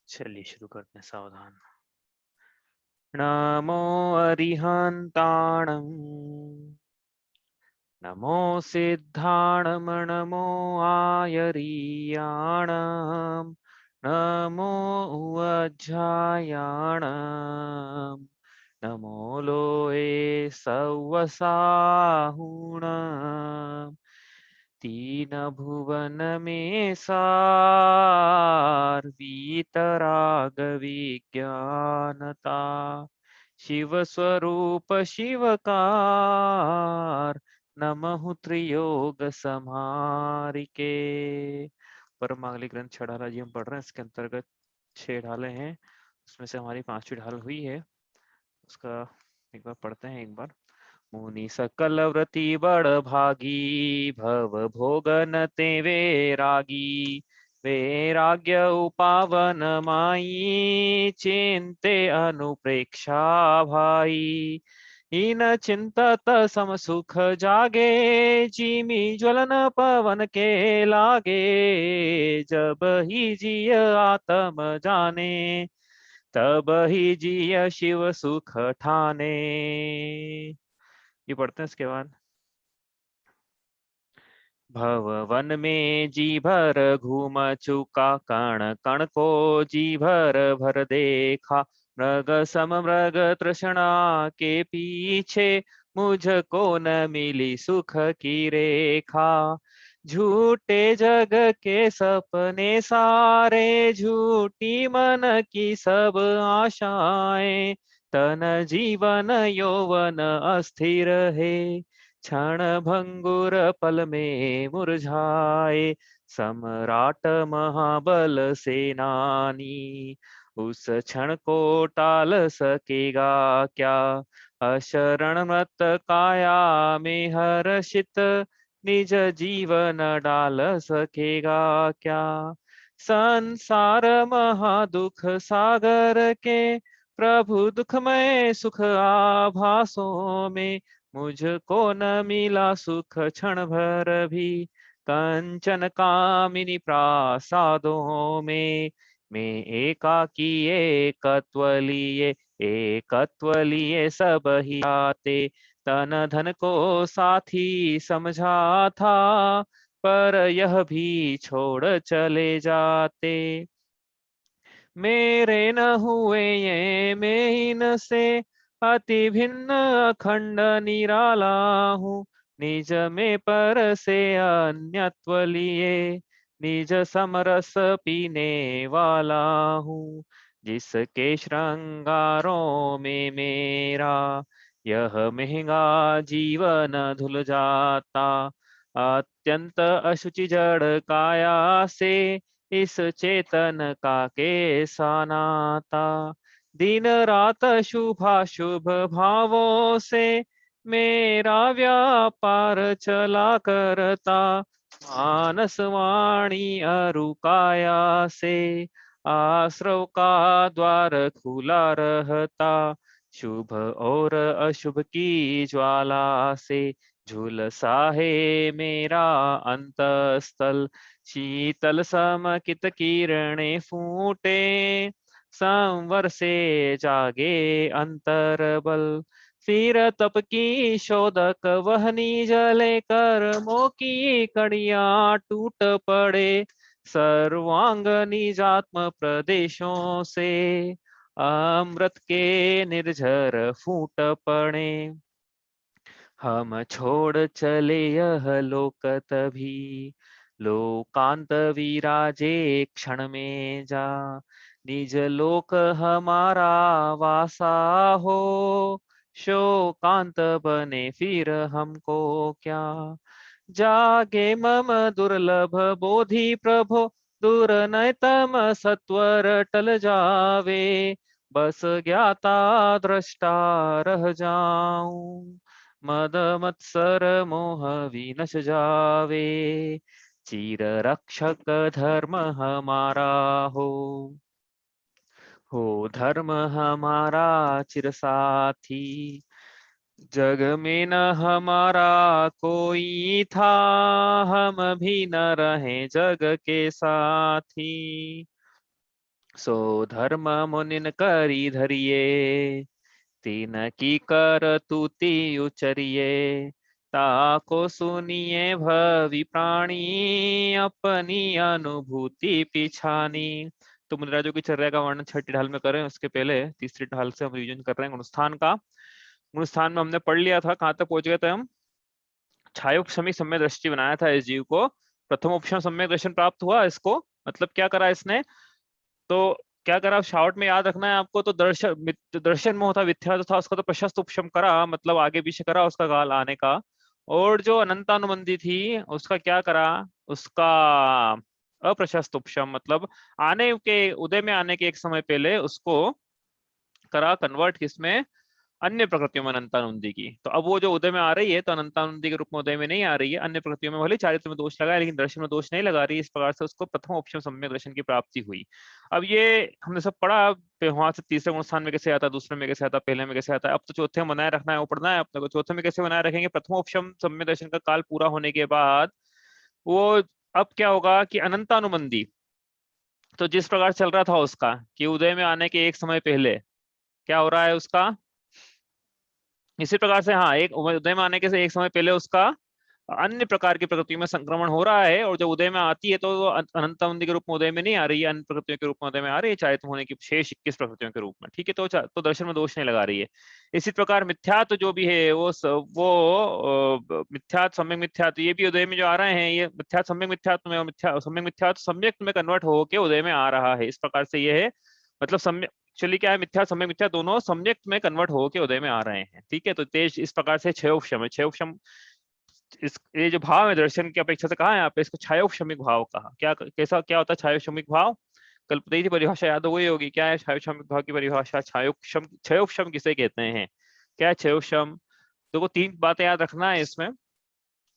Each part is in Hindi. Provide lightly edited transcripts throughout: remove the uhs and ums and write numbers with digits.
चलिए शुरू करते हैं। सावधान। नमो अरिहंताणं, नमो सिद्धाणं, नमो आयरीयाणं, नमो उवज्झायाणं, नमो लोये सव्वसाहुणं, तीन भुवन में सार वीतराग विज्ञानता, शिव स्वरूप शिवकार, नमः त्रियोग समारिके। परमागली ग्रंथ छड़ाला जी हम पढ़ रहे हैं। इसके अंतर्गत 6 ढालें हैं, उसमें से हमारी 5वीं ढाल हुई है। उसका एक बार पढ़ते हैं। एक बार मुनि सकल व्रति बड़ भागी, भव भोगन ते वैरागी, वैराग्य उपावन माई, चिंते अनुप्रेक्षा भाई, इन चिंतत सम सुख जागे, जिमि ज्वलन पवन के लागे, जब ही जिय आत्म जाने, तब ही जिय शिव सुख ठाने। ये पढ़ते हैं। इसके बाद भव वन में जी भर घूम चुका, कण कण को जी भर भर देखा, मृग सम मृग तृष्णा के पीछे, मुझको न मिली सुख की रेखा, झूठे जग के सपने सारे, झूठी मन की सब आशाएं, तन जीवन यौवन अस्थिर है, क्षण भंगुर पल में मुरझाए, सम्राट महाबल सेनानी, उस क्षण को टाल सकेगा क्या, अशरण मत काया में हर्षित, निज जीवन डाल सकेगा क्या, संसार महादुख सागर के, प्रभु दुखमय सुख आभासों में, मुझको न मिला सुख क्षण भर भी, कंचन कामिनी प्रासादों में, मैं एकाकी एकत्व लिए सब ही आते, तन धन को साथी समझा था, पर यह भी छोड़ चले जाते, मेरे न हुए ये मैं इनसे, अति भिन्न अखंड निराला हूँ, निज में पर से अन्यत्व लिए, निज समरस पीने वाला हूँ, जिसके श्रृंगारों में मेरा यह महंगा जीवन धुल जाता, अत्यंत अशुचि जड़ काया से, इस चेतन का कैसा नाता, दिन रात शुभाशुभ भावों से, मेरा व्यापार चला करता, मानस वाणी अरु काया से, आश्रव का द्वार खुला रहता, शुभ और अशुभ की ज्वाला से, झुलसा है मेरा अंतस्थल, शीतल समकित किरणें फूटे, संवर से जागे अंतर बल, फिर तप की शोधक वहनी जले, कर्मों की कड़ियां टूट पड़े, सर्वांग निजात्म प्रदेशों से, अमृत के निर्झर फूट पड़े, हम छोड़ चले यह लोक तभी, लोकांत विराजे क्षण में जा, निज लोक हमारा वासा हो, शोकांत बने फिर हमको क्या, जागे मम दुर्लभ बोधि प्रभो, दूर नयतम सत्वर टल जावे, बस ज्ञाता दृष्टा रह जाऊं, मद मत्सर मोह विनश जावे, चीर रक्षक धर्म हमारा हो धर्म हमारा चिर साथी, जग में न हमारा कोई था, हम भी न रहे जग के साथी, सो धर्म मुनिन करी धरिये, तीन की कर तूती उचरिये, ताको सुनिए भवि प्राणी, अपनी अनुभूति पिछानी। तो मुनिराजों की चर्या का वर्णन छठी ढाल में करें, उसके पहले तीसरी ढाल से हम रिवीजन कर रहे हैं गुणस्थान का। गुणस्थान में हमने पढ़ लिया था, कहाँ तक पहुंच गए थे हम? छायोक्षमी सम्यक दृष्टि बनाया था इस जीव को, प्रथम उपशम सम्यक दर्शन प्राप्त हुआ इसको। मतलब क्या करा इसने? तो क्या करा, शार्ट में याद रखना है आपको। तो दर्शन में होता विद्या जो था उसका तो प्रशस्त उपशम करा, मतलब आगे पीछे करा उसका काल आने का। और जो अनंतानुबंधी थी उसका क्या करा, उसका अप्रशस्त उपशम, मतलब आने के, उदय में आने के एक समय पहले उसको करा कन्वर्ट किसमें, अन्य प्रकृतियों में अनंतानुबंधी की। तो अब वो जो उदय में आ रही है तो अनंतानुबंधी के रूप में उदय में नहीं आ रही है, अन्य प्रकृतियों में भले चारित्र में दोष लगा है लेकिन दर्शन में दोष नहीं लगा रही। इस प्रकार से उसको प्रथम उपशम सम्यक दर्शन की प्राप्ति हुई। अब ये हमने सब पढ़ा, वहां से तीसरे गुण स्थान में कैसे आता, दूसरे में कैसे आता, पहले में कैसे आता है। अब तो चौथे में बनाए रखना है, वो पढ़ना है अपने को। चौथे में कैसे बनाए रखेंगे? प्रथम उपशम सम्यक दर्शन का काल पूरा होने के बाद वो अब क्या होगा कि अनंतानुबंधी, तो जिस प्रकार चल रहा था उसका कि उदय में आने के एक समय पहले क्या हो रहा है उसका, इसी प्रकार से हाँ, एक उदय में आने के से एक समय पहले उसका अन्य प्रकार की प्रकृतियों में संक्रमण हो रहा है। और जब उदय में आती है तो वो अनंतावंदी के रूप में उदय में नहीं आ रही है, अन्य प्रकृतियों के रूप में उदय में आ रही है, चारित होने की शेष 21 प्रकृतियों के रूप में। ठीक है, तो दर्शन में दोष नहीं लगा रही है। इसी प्रकार मिथ्यात्व जो भी है वो मिथ्यात्व सम्यक मिथ्यात्व ये भी उदय में जो आ रहे हैं, ये मिथ्यात्व सम्यक मिथ्यात्व में, सम्यक मिथ्यात्व सम्यक में कन्वर्ट होकर उदय में आ रहा है। इस प्रकार से ये है, मतलब सम्यक एक्चुअली क्या है, मिथ्या सम्यक मिथ्या दोनों सम्यक में कन्वर्ट होकर उदय में आ रहे हैं। ठीक है, तो तेज इस प्रकार से छह उपशम है। छह उपशम इस ये जो भाव है दर्शन की अपेक्षा से कहा है यहाँ पे, इसको छायोक्षमिक भाव कहा। क्या कैसा क्या होता है छायोक्षमिक भाव? कल पता ही थी परिभाषा, याद हो गई होगी। क्या है छायोक्षमिक भाव की परिभाषा? छायोक्षम, छयोक्षम किसे कहते हैं, क्या है छयोक्षम? तो तीन बातें याद रखना है इसमें।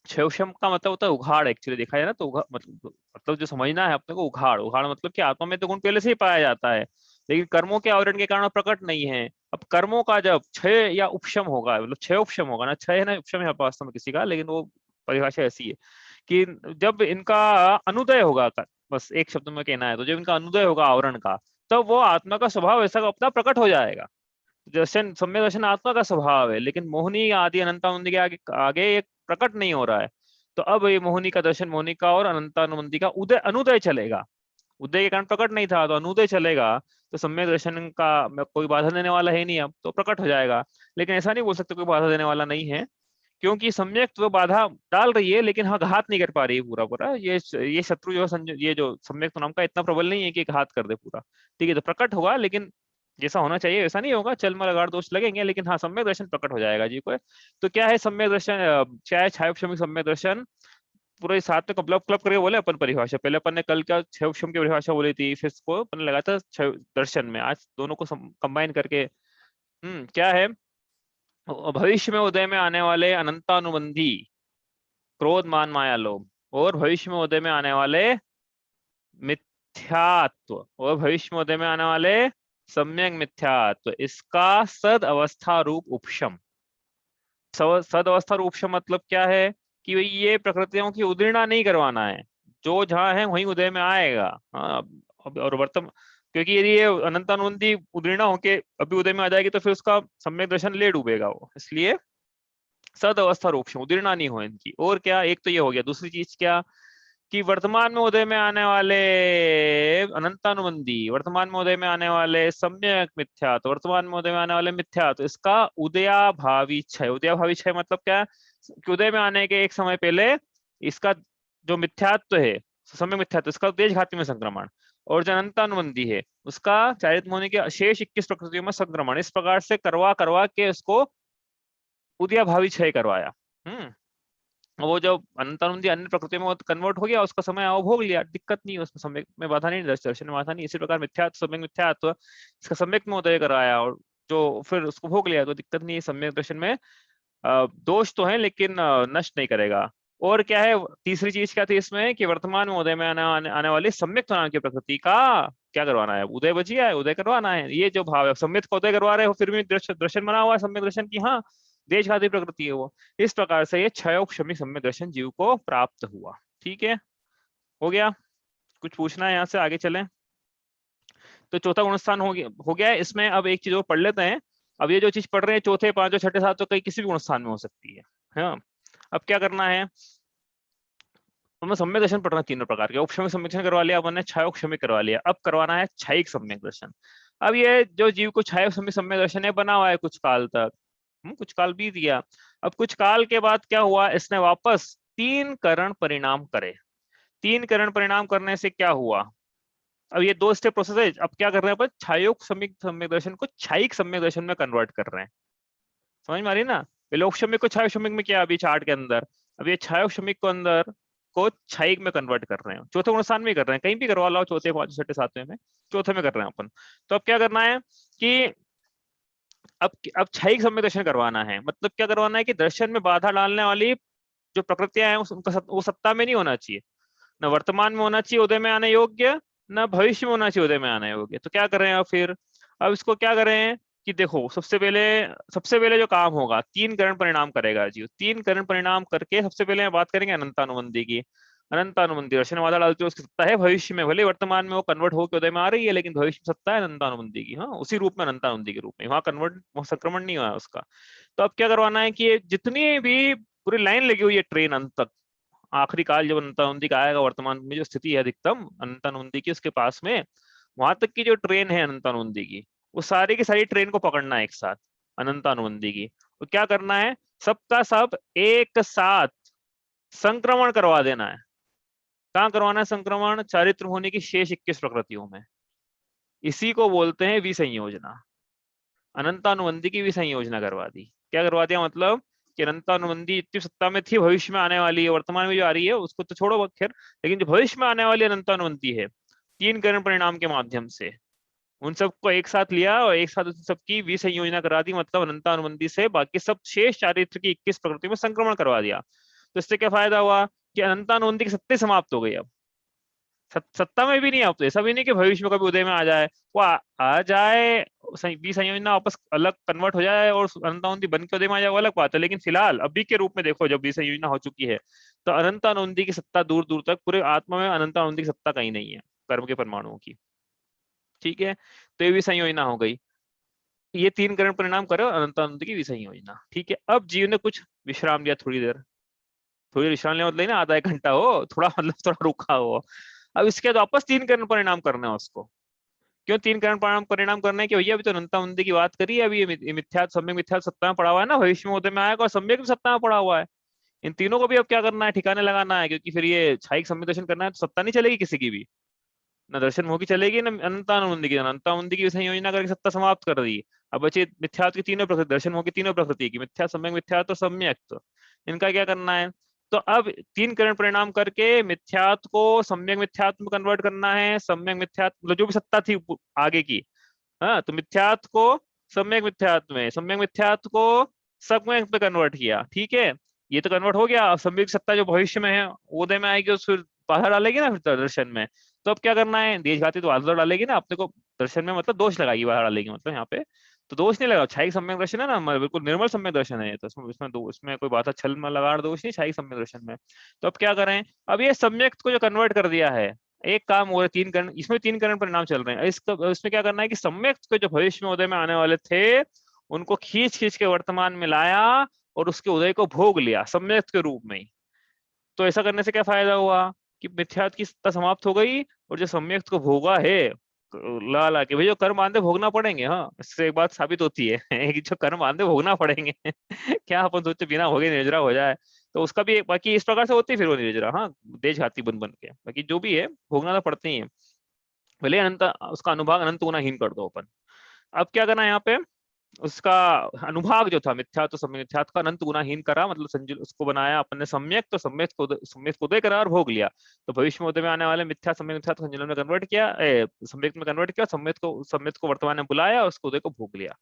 छयोक्षम का मतलब होता है उघाड़, एक्चुअली देखा जाए ना तो मतलब जो समझना है अपने को, उघाड़। उघाड़ मतलब कि आत्मा में तो गुण पहले से ही पाया जाता है लेकिन कर्मों के आवरण के कारण प्रकट नहीं है। अब कर्मों का जब क्षय या उपशम होगा, मतलब क्षय उपशम होगा ना, क्षय है ना उपशम है वास्तव में किसी का, लेकिन वो परिभाषा ऐसी है कि जब इनका अनुदय होगा, बस एक शब्द में कहना है तो जब इनका अनुदय होगा आवरण का, तब वो आत्मा का स्वभाव ऐसा अपना प्रकट हो जाएगा। दर्शन सम्यक दर्शन आत्मा का स्वभाव है, लेकिन मोहिनी आदि अनंतानुबंधी के आगे आगे ये प्रकट नहीं हो रहा है। तो अब ये मोहिनी का दर्शन, मोहिनी का और अनंतानुबंधी का उदय अनुदय चलेगा। उदय के कारण प्रकट नहीं था तो अनुदय चलेगा, तो सम्यक दर्शन का कोई बाधा देने वाला है नहीं, अब तो प्रकट हो जाएगा। लेकिन ऐसा नहीं बोल सकते कोई बाधा देने वाला नहीं है, क्योंकि सम्यक तो बाधा डाल रही है लेकिन हाँ घात नहीं कर पा रही है पूरा पूरा। ये शत्रु जो है ये जो सम्यक तो नाम का इतना प्रबल नहीं है कि घात कर दे पूरा। ठीक है, तो प्रकट होगा लेकिन जैसा होना चाहिए वैसा नहीं होगा, चल मल दोष लगेंगे, लेकिन हाँ सम्यक दर्शन प्रकट हो जाएगा जी को। तो क्या है सम्यक दर्शन, क्या है छायोक्षमिक सम्यक दर्शन? पूरे साथ में क्लब क्लब करके बोले अपन परिभाषा। पहले अपन ने कल क्या छयोक्षम की परिभाषा बोली थी, फिर इसको अपन ने लगाया था दर्शन में, आज दोनों को कंबाइन करके क्या है, भविष्य में उदय में आने वाले अनंतानुबंधी क्रोध मान माया लोभ, और भविष्य में उदय में आने वाले मिथ्यात्व, और भविष्य में उदय में आने वाले सम्यक मिथ्यात्व, इसका सद अवस्था रूप उपशम। सद अवस्था रूप उपशम मतलब क्या है कि भाई ये प्रकृतियों की उदीर्णा नहीं करवाना है, जो जहां है वहीं उदय में आएगा। हाँ, और वर्तमान, क्योंकि यदि ये अनंतानुबंधी उदीर्णा होके अभी उदय में आ जाएगी तो फिर उसका सम्यक दर्शन ले डूबेगा वो, इसलिए सद अवस्था रूप उदीर्णा नहीं हो इनकी। और क्या, एक तो ये हो गया। दूसरी चीज क्या कि वर्तमान में उदय में आने वाले अनंतानुबंधी, वर्तमान में उदय में आने वाले सम्यक मिथ्यात्व, वर्तमान में उदय में आने वाले मिथ्यात्व, इसका उदयाभावी क्षय। उदयाभावी क्षय मतलब क्या कि उदय में आने के एक समय पहले इसका जो मिथ्यात्व है, सम्यक मिथ्यात्व, इसका देशघाती में संक्रमण, और जो अनंतानुबंधी है उसका चारित होने के शेष 21 प्रकृतियों में संक्रमण। इस प्रकार से करवा करवा के उसको उदयाभावी क्षय करवाया। वो जब अनंतानुबंधी अन्य प्रकृति में कन्वर्ट हो गया, उसका समय आओ भोग लिया, दिक्कत नहीं है उसमें, समय में बाधा नहीं, दर्शन में बाधा नहीं। इसी प्रकार मिथ्यात्व सम्यक मिथ्यात्व इसका सम्यक में उदय कराया और जो फिर उसको भोग लिया, तो दिक्कत नहीं है। सम्यक दर्शन में दोष तो है लेकिन नष्ट नहीं करेगा। और क्या है, तीसरी चीज क्या थी इसमें कि वर्तमान में उदय में आने वाली सम्यक नाम की प्रकृति का क्या करवाना है, उदय बचिया है, उदय करवाना है। ये जो भाव है, सम्यक को उदय करवा रहे हो फिर भी दर्शन बना हुआ है सम्यक दर्शन की, हाँ देशघाती प्रकृति है वो। इस प्रकार से ये क्षयोक्षमी सम्यक दर्शन जीव को प्राप्त हुआ। ठीक है, हो गया? कुछ पूछना है यहाँ से, आगे चलें? तो चौथा गुणस्थान हो गया है। इसमें अब एक चीज और पढ़ लेते हैं। अब ये जो चीज पढ़ रहे हैं चौथे, पांचवें, छठे, सातवें, कई किसी भी गुणस्थान में हो सकती है। हाँ, अब क्या करना है, तो मैं सम्यक दर्शन पढ़ रहा हूँ तीनों प्रकार के। औपक्षमिक सम्यक दर्शन करवा लिया अपन ने, छायोक्षमिक करवा लिया, अब करवाना है छायिक सम्यक दर्शन। अब ये जो जीव को छायोक्षमिक सम्यक दर्शन है बना हुआ है कुछ काल तक, कुछ काल बीत गया। अब कुछ काल के बाद क्या हुआ, इसने वापस तीन करण परिणाम करे। तीन करण परिणाम करने से क्या हुआ, अब ये दो स्टेप प्रोसेस है। अब क्या कर रहे हैं अपन, छायोक सम्यक दर्शन को छायिक सम्यक दर्शन में कन्वर्ट कर रहे हैं। समझ में आ रही ना, पहले औपक्षमिक को छायोक्षमिक में किया अभी चार्ट के अंदर, अब ये छायोक्षमिक को अंदर को छायिक में कन्वर्ट कर रहे हैं। चौथे गुणस्थान में कर रहे हैं, कहीं भी करवा लो, चौथे, पांचवें, छठे, सातवें में, चौथे में कर रहे हैं अपन। तो अब क्या करना है कि अब छायिक सम्यक दर्शन करवाना है। मतलब क्या करवाना है कि दर्शन में बाधा डालने वाली जो प्रकृतियां हैं उनका वो सत्ता में नहीं होना चाहिए, न वर्तमान में होना चाहिए उदय में आने योग्य, न भविष्य में होना चाहिए उदय में आने योग्य। तो क्या करें अब फिर, अब इसको क्या करें कि देखो, सबसे पहले जो काम होगा, तीन करण परिणाम करेगा जीव। तीन करण परिणाम करके सबसे पहले बात करेंगे अनंतानुबंधी की। अनंतानुबंधी दर्शन बाधा डालती है, उसकी सत्ता है भविष्य में, भले वर्तमान में वो कन्वर्ट होकर उदय में आ रही है, लेकिन भविष्य में सत्ता है अनंतानुबंधी की। हाँ, उसी रूप में, अनंतानुबंधी के रूप में, वहां कन्वर्ट संक्रमण नहीं हुआ है उसका। तो अब क्या करवाना है कि ये जितनी भी पूरी लाइन लगी हुई है ट्रेन अंत तक, आखिरी काल जब अनंतानुबंधी का आएगा, वर्तमान में जो स्थिति है अधिकतम अनंतानुबंधी की उसके पास में, वहां तक की जो ट्रेन है अनंतानुबंधी की, वो सारी की सारी ट्रेन को पकड़ना है एक साथ अनंतानुबंधी की। तो क्या करना है, सबका सब एक साथ संक्रमण करवा देना है। कहाँ करवाना है संक्रमण, चारित्र होने की शेष 21 प्रकृतियों में। इसी को बोलते हैं विसंयोजना। अनंतानुबंधी की विसंयोजना करवा दी। क्या करवा दिया, मतलब कि अनंतानुबंधी इतनी सत्ता में थी, भविष्य में आने वाली है, वर्तमान में जो आ रही है उसको तो छोड़ो खैर, लेकिन जो भविष्य में आने वाली अनंतानुबंधी है, तीन करण परिणाम के माध्यम से उन सबको एक साथ लिया और एक साथ उन सबकी विसंयोजना करा दी। मतलब अनंतानुबंधी से बाकी सब शेष चारित्र की 21 प्रकृति में संक्रमण करवा दिया। तो इससे क्या फायदा हुआ कि अनंतानुबंधी की सत्ता समाप्त हो गई। अब सत्ता में भी नहीं, अब तो ऐसा भी नहीं कि भविष्य में कभी उदय में आ जाए, वो आ जाए, विसंयोजना वापस अलग कन्वर्ट हो जाए और अनंतानुबंधी बन के उदय में आ जाए, वो अलग बात है। लेकिन फिलहाल अभी के रूप में देखो, जब विसंयोजना हो चुकी है, तो अनंतानुबंधी की सत्ता दूर दूर तक, पूरे आत्मा में अनंतानुबंधी की सत्ता कहीं नहीं है, कर्म के परमाणुओं की। ठीक है, तो ये विसंयोजना हो गई। ये तीन करण परिणाम करो अनंतानुबंधी की विसंयोजना। ठीक है, अब जीव ने कुछ विश्राम लिया, थोड़ी देर विश्राम लिया, मतलब ना आधा एक घंटा हो, थोड़ा मतलब थोड़ा रुका हो। अब इसके बाद वापस तीन करण परिणाम करना है उसको। क्यों तीन करण परिणाम करने के, भैया अभी तो अनंतानुबंधी की बात करी है, अभी ये मिथ्या, सम्यक मिथ्या सत्ता में पड़ा हुआ है ना, भविष्य में उदय में आएगा, और सम्यक भी सत्ता में पड़ा हुआ है। इन तीनों को भी अब क्या करना है, ठिकाने लगाना है, क्योंकि फिर ये छायिक सम्यक दर्शन करना है तो सत्ता नहीं चलेगी किसी की भी, न दर्शन मोह की चलेगी, न अनंतानुबंधी की। अनंतानुबंधी की संयोजना करके सत्ता समाप्त कर दी। अब बचे मिथ्यात्व की तीनों प्रकृति, दर्शन मोह की तीनों प्रकृति की, मिथ्या, सम्यक मिथ्यात्व, सम्यक। इनका क्या करना है, तो अब तीन करण परिणाम करके मिथ्यात्व को सम्यक मिथ्यात्व में कन्वर्ट करना है। सम्यक मिथ्यात्व मतलब जो भी सत्ता थी आगे की, हाँ, तो मिथ्यात्व को सम्यक मिथ्यात्व में, सम्यक मिथ्यात्व को सम्यक में कन्वर्ट किया। ठीक है, ये तो कन्वर्ट हो गया। अब सम्यक सत्ता जो भविष्य में है उदय में आएगी, उस फिर बाधा डालेगी ना फिर दर्शन में। तो अब क्या करना है, देशघाती तो बाधा डालेगी ना अपने को दर्शन में, मतलब दोष लगाएगी, बाधा डालेगी, मतलब यहाँ पे तो दोष नहीं लगा। छायिक सम्यक दर्शन है ना, बिल्कुल निर्मल सम्यक दर्शन है ये तो, इसमें कोई बात छल में लगाड़ दोष नहीं छायिक सम्यक दर्शन में। तो अब क्या करें, अब ये सम्यक को जो कन्वर्ट कर दिया है, एक काम हो रहा है, तीन करण, इसमें तीन करण परिणाम चल रहे हैं। इसमें क्या करना है कि सम्यक को जो भविष्य में उदय में आने वाले थे, उनको खींच खींच के वर्तमान में लाया और उसके उदय को भोग लिया सम्यक के रूप में ही। तो ऐसा करने से क्या फायदा हुआ कि मिथ्यात्व की सत्ता समाप्त हो गई, और जो सम्यक को भोगा है ला ला के, भाई जो कर्म बांधे भोगना पड़ेंगे। हाँ, इससे एक बात साबित होती है कि जो कर्म बांधे भोगना पड़ेंगे क्या अपन सोचते बिना भोगे निर्जरा हो जाए, तो उसका भी बाकी इस प्रकार से होती है फिर वो निर्जरा। हाँ, देशघाती बन बन के, बाकी जो भी है भोगना तो पड़ते ही है, भले अनंत उसका अनुभाग अनंत गुनाहीन कर दो अपन। अब क्या करना है यहाँ पे, उसका अनुभाग जो था मिथ्या तो मिथ्यात्व का अनंत गुनाहीन करा, मतलब संजुल उसको बनाया अपन ने सम्यक, तो सम्यक को उदय करा और भोग लिया। तो भविष्य में उदय में आने वाले मिथ्या सम्यक मिथ्या को संजुलन में कन्वर्ट किया, सम्यक में कन्वर्ट किया, सम्यक को वर्तमान में बुलाया, उसको उदय को भोग लिया।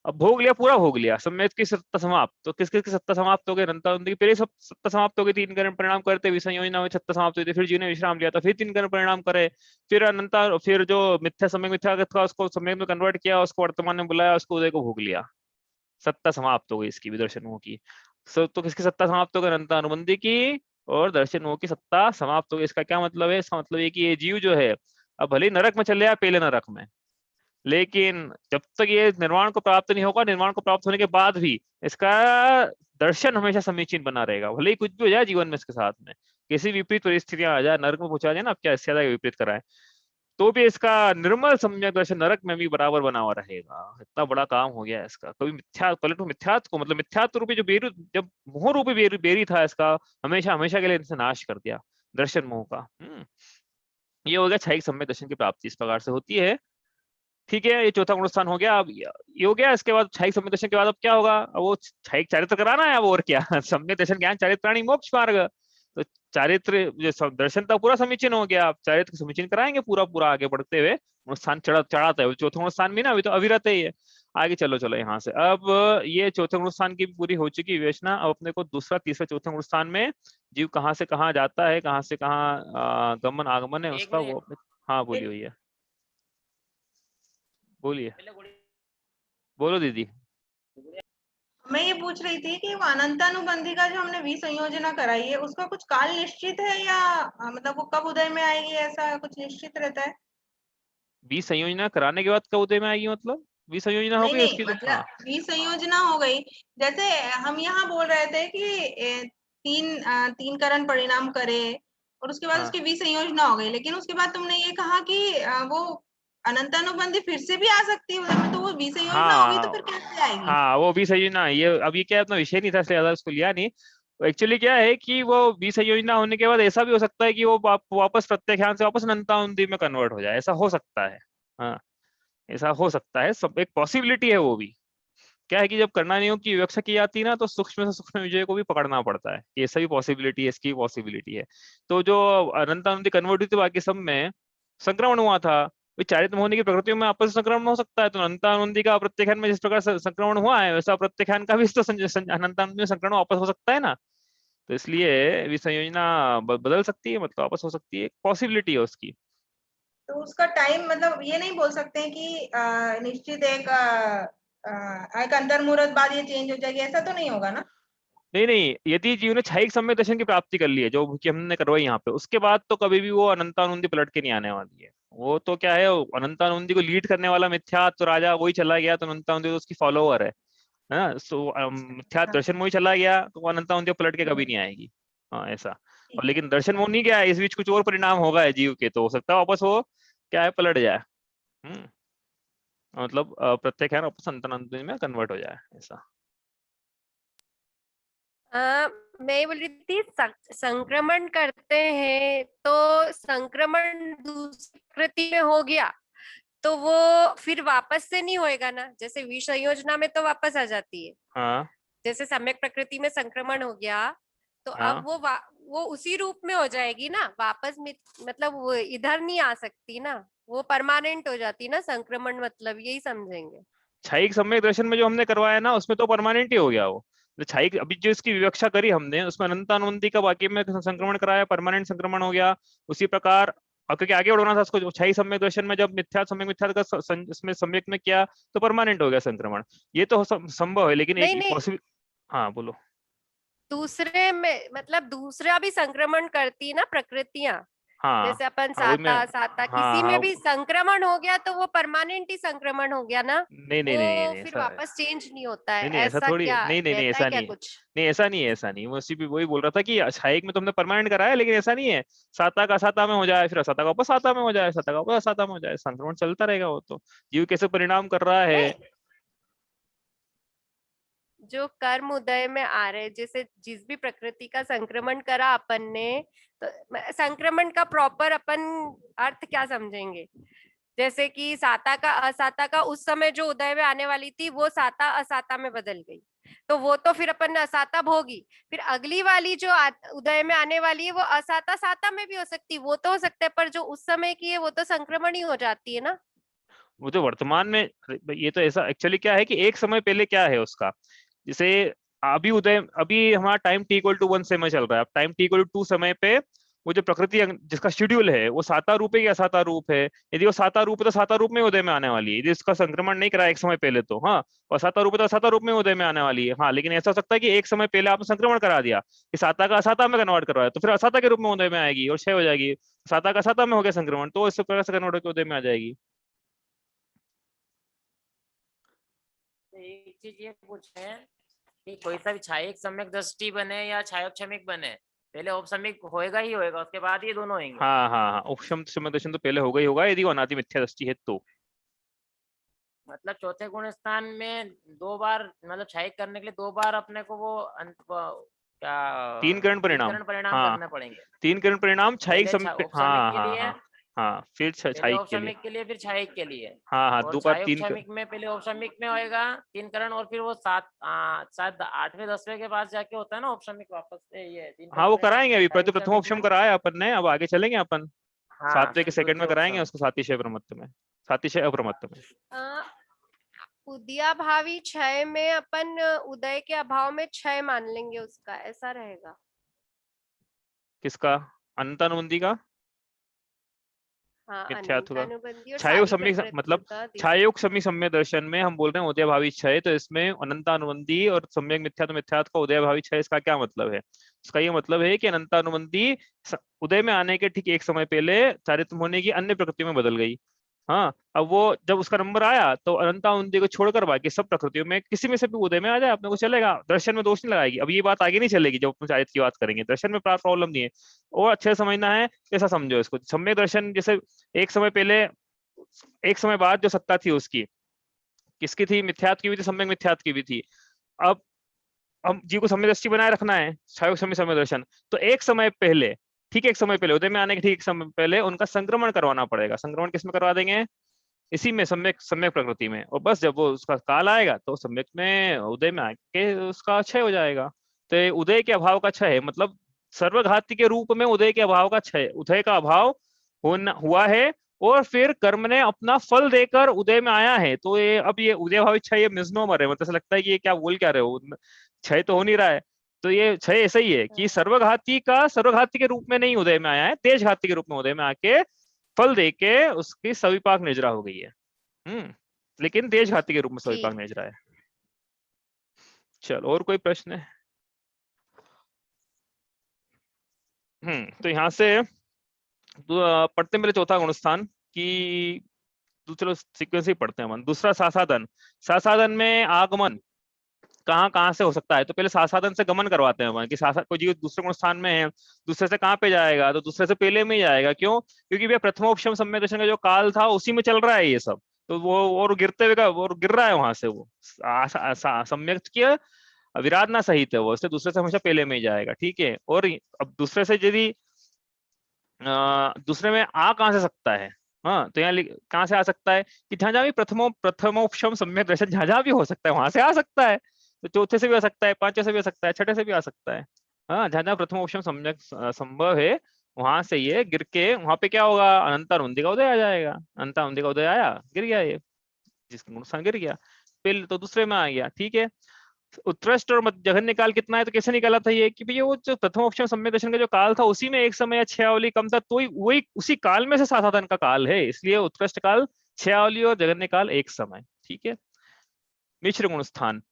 अब भोग लिया, पूरा भोग लिया, सम्यक की सत्ता समाप्त। तो किस किस की सत्ता समाप्त हो गई, अनंतानंद की पहले सब सत्ता समाप्त हो गई, तीन करण परिणाम करते विसंयोजना में सत्ता समाप्त हुई थी। फिर जीव ने विश्राम लिया था, फिर तीन करण परिणाम करे, फिर अनंता, फिर जो मिथ्या सम्यक मिथ्या था उसको सम्यक में कन्वर्ट किया, उसको वर्तमान में बुलाया, उसको उदय को भोग लिया। सत्ता समाप्त हो गई इसकी भी, दर्शनों की। तो किसकी सत्ता समाप्त हो गई, अनंत अनुबंधी की, और दर्शनों की सत्ता समाप्त हो गई। इसका क्या मतलब है, इसका मतलब है कि ये जीव जो है अब भले ही नरक में चले जाए, पहले नरक में, लेकिन जब तक ये निर्वाण को प्राप्त नहीं होगा, निर्वाण को प्राप्त होने के बाद भी इसका दर्शन हमेशा समीचीन बना रहेगा, भले ही कुछ भी हो जाए जीवन में इसके साथ में, कैसी विपरीत परिस्थितियां आ जाए, नरक में पहुंचा जाए ना, अब क्या इससे ज्यादा विपरीत कराए, तो भी इसका निर्मल सम्यक दर्शन नरक में भी बराबर बना हुआ रहेगा। इतना बड़ा काम हो गया है इसका। कभी मिथ्या पलटू मिथ्यात्व को, मतलब मिथ्यात्व रूपी जो बेरी, जब मोह रूपी बेरी था इसका, हमेशा हमेशा के लिए इनसे नाश कर दिया, दर्शन मोह का। ये हो गया क्षयिक सम्यक दर्शन की प्राप्ति, इस प्रकार से होती है। ठीक है, ये चौथा गुण स्थान हो गया। अब ये हो गया, इसके बाद क्षयिक सम्यक दर्शन के बाद अब क्या होगा, अब वो क्षयिक चारित्र कराना है, अब और क्या सम्यक दर्शन ज्ञान चारित्र प्राणी मोक्ष मार्ग। तो चारित्र जो दर्शन था पूरा समीचीन हो गया, अब चारित्र समीचीन कराएंगे पूरा पूरा आगे बढ़ते हुए। स्थान चढ़ाता है चौथे गुण स्थान भी ना, अभी तो अविरत है ये। आगे चलो चलो यहाँ से, अब ये चौथे गुण स्थान की पूरी हो चुकी विवेचना। अब अपने को दूसरा तीसरा चौथे गुण स्थान में जीव कहाँ से कहाँ जाता है, कहाँ से कहाँ गमन आगमन है उसका, वो अपने। हाँ बोलिए भैया, बोलिए, बोलो दीदी। मैं ये पूछ रही थी कि वो अनंतानुबंधी का जो हमने विसंयोजना कराई है, उसका कुछ काल निश्चित है या मतलब वो कब उदय में आएगी, ऐसा कुछ निश्चित रहता है? विसंयोजना कराने के बाद कब उदय में आएगी, मतलब विसंयोजना हो नहीं गई नहीं, उसकी तो, हाँ। मतलब विसंयोजना हो गई। जैसे हम यहाँ बोल रहे थे कि तीन करण परिणाम करे और उसके बाद हाँ उसकी विसंयोजना हो गई, लेकिन उसके बाद तुमने ये कहा कि वो अनंतानुबंधी फिर से भी आ सकती है उदय में, तो वो विसंयोजना होगी तो हाँ फिर कैसे आएगी? हाँ, वो विसंयोजना, ये अब ये क्या है, अपना विषय नहीं था इसलिए ज्यादा उसको लिया नहीं। एक्चुअली क्या है कि वो विसंयोजना होने के बाद ऐसा भी हो सकता है कि वो वापस प्रत्याख्यान से वापस अनंतानुंदी में कन्वर्ट हो जाए, ऐसा हो सकता है। हाँ, ऐसा हो सकता है, सब एक पॉसिबिलिटी है वो भी। क्या है कि जब कर्णानियों की विवक्षा की जाती है ना, तो सूक्ष्म से सूक्ष्म विजय को भी पकड़ना पड़ता है, ये सभी पॉसिबिलिटी है, इसकी पॉसिबिलिटी है। तो जो अनंतानुंदी कन्वर्ट हुई थी बाकी सब में संक्रमण हुआ था, भाई चारित्र होने की प्रकृतियों में आपस में संक्रमण हो सकता है, तो अनंतानुंदी का प्रत्याख्यान में जिस प्रकार से संक्रमण हुआ है, वैसा प्रत्याख्यान का भी तो अनंतानुंदी में संक्रमण वापस हो सकता है ना। तो इसलिए विसंयोजना बदल सकती है, मतलब वापस हो सकती है, पॉसिबिलिटी है उसकी। तो उसका टाइम मतलब ये नहीं बोल सकते हैं कि निश्चित एक अंतर्मुहूर्त बाद ये चेंज हो जाएगी, ऐसा तो नहीं होगा ना? नहीं नहीं, यदि जीव ने क्षयिक सम्यक दर्शन की प्राप्ति कर ली है, जो कि हमने करवाई यहाँ पे, उसके बाद तो कभी भी वो अनंतानुंदी पलट के नहीं आने वाली है। वो तो क्या है, अनंतानुंदी को लीड करने वाला मिथ्या तो राजा वही चला गया, तो अनंतानुंदी तो उसकी फॉलोअर है ना। सो मिथ्या हाँ, दर्शन वही चला गया, तो वो अनंतानुंदी पलट के कभी हम्म, नहीं आएगी। हाँ ऐसा। और ठीक है। लेकिन दर्शन वो नहीं गया है, इस बीच कुछ और परिणाम होगा है जीव के, तो हो सकता है वापस वो क्या है, पलट जाए। हम्म मतलब प्रत्याख्यान वापस अनंतानुंदी में कन्वर्ट हो जाए, ऐसा। आ, मैं ये बोल रही थी, संक्रमण करते हैं तो संक्रमण दूसरी प्रकृति में हो गया तो वो फिर वापस से नहीं होएगा ना, जैसे विसंयोजना में तो वापस आ जाती है। हाँ जैसे सम्यक प्रकृति में संक्रमण हो गया तो अब हाँ, वो उसी रूप में हो जाएगी ना वापस, मतलब वो इधर नहीं आ सकती ना, वो परमानेंट हो जाती ना संक्रमण, मतलब यही समझेंगे। क्षयिक सम्यक दर्शन में जो हमने करवाया ना, उसमें तो परमानेंट ही हो गया वो। जो क्षयिक अभी जो इसकी विवक्षा करी हमने, उसमें अनंतानुबंधी का बाकी में संक्रमण कराया, परमानेंट संक्रमण हो गया। उसी प्रकार और क्योंकि आगे बढ़ना था उसको, जो क्षयिक सम्यक दर्शन में जब मिथ्या सम्यक मिथ्या का इसमें सम्यक में किया, तो परमानेंट हो गया संक्रमण। ये तो संभव है, लेकिन नहीं एक नहीं, पॉसिबल। हाँ बोलो। दूसरे में मतलब दूसरा भी संक्रमण करती है ना प्रकृतियां, हाँ जैसे अपन हाँ, वही मैं। साता साता हाँ किसी हाँ, में भी संक्रमण हो गया तो वो परमानेंट ही संक्रमण हो गया ना, नहीं नहीं नहीं नहीं वो नहीं, फिर ऐसा वापस चेंज नहीं होता है, नहीं नहीं, ऐसा ऐसा थोड़ी, क्या नहीं नहीं नहीं, रहता है ऐसा क्या नहीं है। कुछ? नहीं ऐसा नहीं है, ऐसा नहीं, मैं उसी भी वही बोल रहा था कि क्षयिक में तुमने परमानेंट कराया, लेकिन ऐसा नहीं है साता का असाता में हो जाए, फिर असाता का वापस साता में हो जाए, साता का वापस असाता में हो जाए, संक्रमण चलता रहेगा। वो तो जीव कैसे परिणाम कर रहा है। नहीं, जो कर्म उदय में आ रहे, जैसे जिस भी प्रकृति का संक्रमण करा अपन ने, तो संक्रमण का प्रॉपर अपन अर्थ क्या समझेंगे? जैसे कि साता का असाता का उस समय जो उदय में आने वाली थी वो साता असाता में बदल गई, तो वो तो फिर अपन असाता भोगी। फिर अगली वाली जो उदय में आने वाली है वो असाता साता में भी हो सकती, वो तो हो सकता है, पर जो उस समय की है वो तो संक्रमण ही हो जाती है ना। वो जो वर्तमान में, ये तो ऐसा एक्चुअली क्या है कि एक समय पहले क्या है उसका, जैसे अभी उदय, अभी हमारा टाइम टी इक्वल टू 1 समय चल रहा है, अब टाइम टी इक्वल टू 2 समय पे वो जो प्रकृति जिसका शेड्यूल है वो साता रूप है या असाता रूप है। यदि वो साता रूप है तो साता रूप में उदय में आने वाली है, यदि इसका संक्रमण नहीं करा एक समय पहले तो, हाँ। और साता रूप है तो साता रूप में उदय में आने वाली है, हाँ। लेकिन ऐसा हो सकता है कि एक समय पहले आपने संक्रमण करा दिया कि साता का असाता में कन्वर्ट करवाया, तो फिर असाता के रूप में उदय में आएगी और क्षय हो जाएगी। साता का असाता में हो गया संक्रमण, तो इस प्रकार से कन्वर्ट होकर उदय में आ जाएगी। चीज ये पूछ रहे हैं कि कोई सा भी छायिक सम्यक दृष्टि बने या छायोक्षमिक बने, पहले औपसमिक होएगा ही होएगा, उसके बाद ये दोनों होंगे। हाँ हाँ हाँ, उपशम सम्यक दर्शन तो पहले होगा ही होगा, यदि वो अनादि मिथ्या दृष्टि है तो। मतलब चौथे गुण स्थान में 2 बार, मतलब छायिक करने के लिए 2 बार अपने को वो क्या 3 करण परिणाम, परिणाम हाँ करने पड़ेंगे। 3 करण परिणाम छायिक पहले हाँ औपसमिक के हाँ लिए, हाँ हाँ, फिर पहले छायिक के लिए, औपसमिक के लिए, फिर छायिक के लिए। हाँ हाँ, और 2 बार 3 छायोक्षमिक में पहले औपसमिक में होएगा 3 करण, और फिर वो 7 शायद 8वें 10वें के बाद जाके होता है ना औपसमिक वापस से, ये 3 हाँ वो करण परिणाम कराएंगे, अभी प्रति प्रथम छायोक्षमिक उपशम में। कराया अपन ने, अब आगे चलेंगे अपन हाँ, 7वें के सेकंड में कराएंगे द्वितीयोपसम। उसको सातिशय प्रमत्त में, सातिशय अप्रमत्त में। उदयाभावी क्षय में अपन उदय के अभाव में क्षय मान लेंगे उसका, ऐसा रहेगा। किसका? अनंतानुबंधी का हाँ, मिथ्यात्व का। अनंतानुबंधी और छायोग सारी सम्यक प्रकृति मतलब का दिस- छायोग सम्यक सम्यक दर्शन में हम बोल रहे हैं उदयभावी क्षय, तो इसमें अनंतानुबंधी और सम्यक मिथ्यात्व मिथ्यात्व का उदयभावी क्षय, इसका क्या मतलब है? इसका ये मतलब है कि अनंतानुबंधी उदय में आने के ठीक एक समय पहले चारित्म होने की अन्य प्रकृतियों में बदल गई। हाँ, अब वो जब उसका नंबर आया तो अनंतानुबंधी को छोड़कर बाकी सब प्रकृतियों में किसी में से भी उदय में आ जाए अपने को चलेगा, दर्शन में दोष नहीं लगाएगी। अब ये बात आगे नहीं चलेगी जब अपन चारित्र की बात करेंगे, दर्शन में प्रॉब्लम नहीं है। और अच्छे से समझना है, ऐसा समझो इसको, सम्यक दर्शन जैसे एक समय पहले, एक समय बाद जो सत्ता थी उसकी, किसकी थी? मिथ्यात्व की भी थी, सम्यक मिथ्यात्व की भी थी। अब हम जीव को सम्यक दृष्टि बनाए रखना है, छायोग सम्यक सम्यक दर्शन, तो एक समय पहले, ठीक एक समय पहले, उदय में आने के ठीक एक समय पहले उनका संक्रमण करवाना पड़ेगा। संक्रमण किसमें करवा देंगे? इसी में, सम्यक सम्यक प्रकृति में। और बस जब वो उसका काल आएगा तो सम्यक में उदय में आके उसका क्षय हो जाएगा। तो ये उदय के अभाव का क्षय है, मतलब सर्वघाती के रूप में उदय के अभाव का क्षय, उदय का अभाव होना हुआ है और फिर कर्म ने अपना फल देकर उदय में आया है। तो ये अब ये उदय भावी क्षय, ये मिसनोमर है, मतलब ऐसा लगता है कि ये क्या बोल क्या रहे हो, क्षय तो हो नहीं रहा है। तो ये क्षय ऐसा ही है कि सर्वघाती का सर्वघाती के रूप में नहीं उदय में आया है, तेजघाती के रूप में उदय में आके फल देके उसकी सविपाक निजरा हो गई है। लेकिन देशघाती के रूप में सविपाक ठीक। निजरा है। चलो, और कोई प्रश्न है? तो यहाँ से पढ़ते हैं पहले चौथा गुणस्थान की, चलो सीक्वेंस ही पढ़ते हैं हम। दूसरा सासाधन, सासाधन में आगमन कहाँ कहाँ से हो सकता है? तो पहले सासाधन से गमन करवाते हैं अपन कि कोई जीव दूसरे गुण स्थान में है, दूसरे से कहाँ पे जाएगा? तो दूसरे से पहले में ही जाएगा। क्यों? क्योंकि भैया प्रथमोपशम सम्यक दर्शन का जो काल था उसी में चल रहा है ये सब, तो वो और गिरते हुए का और गिर रहा है वहां से, वो सम्यक की विराधना सहित है वो, इसलिए दूसरे से हमेशा पहले में ही जाएगा। ठीक है, और अब दूसरे से यदि दूसरे में आ कहाँ से सकता है? हाँ, तो यहाँ कहाँ से आ सकता है कि जहां जहां भी प्रथमोपशम सम्यक दर्शन जहां जहां भी हो सकता है वहां से आ सकता है। तो चौथे से भी आ सकता है, पांचवे से भी आ सकता है, छठे से भी आ सकता है। हाँ, जहां जहां प्रथमोपशम सम्यक संभव है वहां से ये गिर के वहां पे क्या होगा? अनंतानुबंधी का उदय आ जाएगा। अनंतानुबंधी का उदय आया, गिर गया ये, जिसका नुकसान गिर गया, पहले तो दूसरे में आ गया। ठीक है, उत्कृष्ट और जघन्य काल कितना है? तो कैसे निकाला था ये कि भैया वो जो प्रथम ऑप्शन सम्यक दर्शन का जो काल था उसी में एक समय या छयावली कम था, तो वही उसी काल में से साधारण का काल है, इसलिए उत्कृष्ट काल छयावली और जघन्य काल एक समय। ठीक है, मिश्र गुण स्थान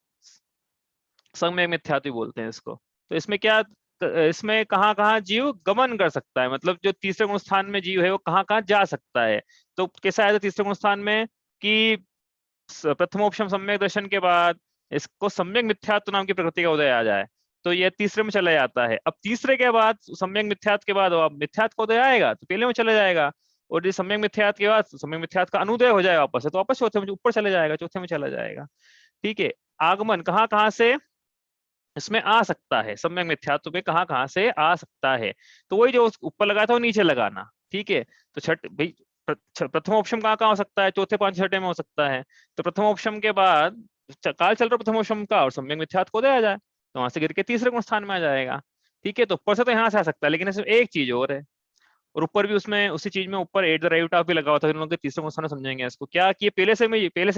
सम्यक मिथ्यात्व बोलते हैं इसको। तो इसमें क्या, इसमें कहाँ कहाँ जीव गमन कर सकता है, मतलब जो तीसरे गुण स्थान में जीव है वो कहाँ कहाँ जा सकता है। तो कैसा है तीसरे गुण स्थान में कि प्रथमोपशम सम्यक दर्शन के बाद इसको सम्यक मिथ्यात्व नाम की प्रकृति का उदय आ जाए तो ये तीसरे में चला जाता है। अब तीसरे के बाद सम्यक मिथ्यात्व के बाद मिथ्यात्व का उदय आएगा तो पहले में चला जाएगा, और यदि सम्यक मिथ्यात्व के बाद सम्यक मिथ्यात्व का अनुदय हो जाए वापस से तो वापस चौथे में ऊपर चले जाएगा, चौथे में चला जाएगा। ठीक है, आगमन कहाँ कहाँ से इसमें आ सकता है, सम्यक मिथ्यात्व में कहाँ कहाँ से आ सकता है? तो वही जो ऊपर लगा था वो नीचे लगाना। ठीक है, तो छठ भाई प्रथम ऑप्शन कहाँ कहाँ हो सकता है? चौथे पांच छठे में हो सकता है। तो प्रथम ऑप्शन के बाद काल चल रहा प्रथम ऑप्शन का और सम्यक मिथ्यात्व को दे आ जाए तो वहां से गिर के तीसरे गुण स्थान में आ जाएगा। ठीक है, तो ऊपर से तो यहाँ से आ सकता है, लेकिन इसमें एक चीज और है, और ऊपर भी उसमें उसी चीज में ऊपर एट द राइट ऑफ भी लगा हुआ था, लोग तीसरे गुण स्थान समझेंगे इसको क्या कि पहले से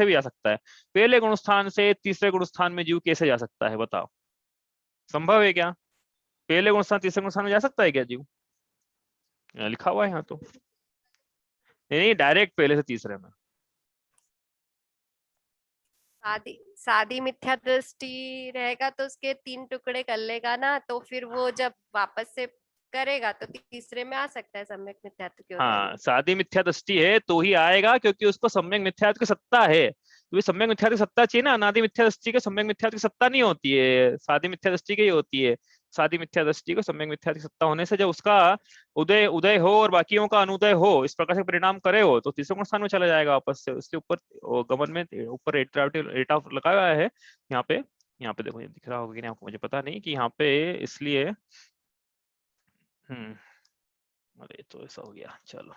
भी आ सकता है। पहले गुण स्थान से तीसरे गुण स्थान में जीव कैसे जा सकता है बताओ? संभव है क्या? पहले गुण स्थान तीसरे गुण स्थान में जा सकता है क्या जीव? लिखा हुआ है यहाँ तो नहीं, डायरेक्ट पहले से तीसरे में। सादी मिथ्या दृष्टि रहेगा तो उसके 3 टुकड़े कर लेगा ना, तो फिर वो जब वापस से करेगा तो तीसरे में आ सकता है सम्यक मिथ्यात्व के उदय में। हाँ, सादी मिथ्या दृष्टि है तो ही आएगा क्योंकि उसको सम्यक मिथ्यात्व की सत्ता है, तो सम्यक मिथ्या की सत्ता चाहिए ना, अनादि मिथ्या दृष्टि के सम्यक मिथ्या की सत्ता नहीं होती है, सादी मिथ्या दृष्टि की ही होती है। सादी मिथ्या दृष्टि को सम्यक मिथ्या की सत्ता होने से जब उसका उदय उदय हो और बाकियों का अनुदय हो, इस प्रकार से परिणाम करे हो, तो तीसरे गुण स्थान में चला जाएगा वापस से। उसके ऊपर गमन में ऊपर रेट ऑफ लगाया हुआ है यहाँ पे। यहाँ पे देखो, ये दिख रहा होगा कि नहीं आपको, मुझे पता नहीं कि यहाँ पे, इसलिए अरे तो ऐसा हो गया, चलो।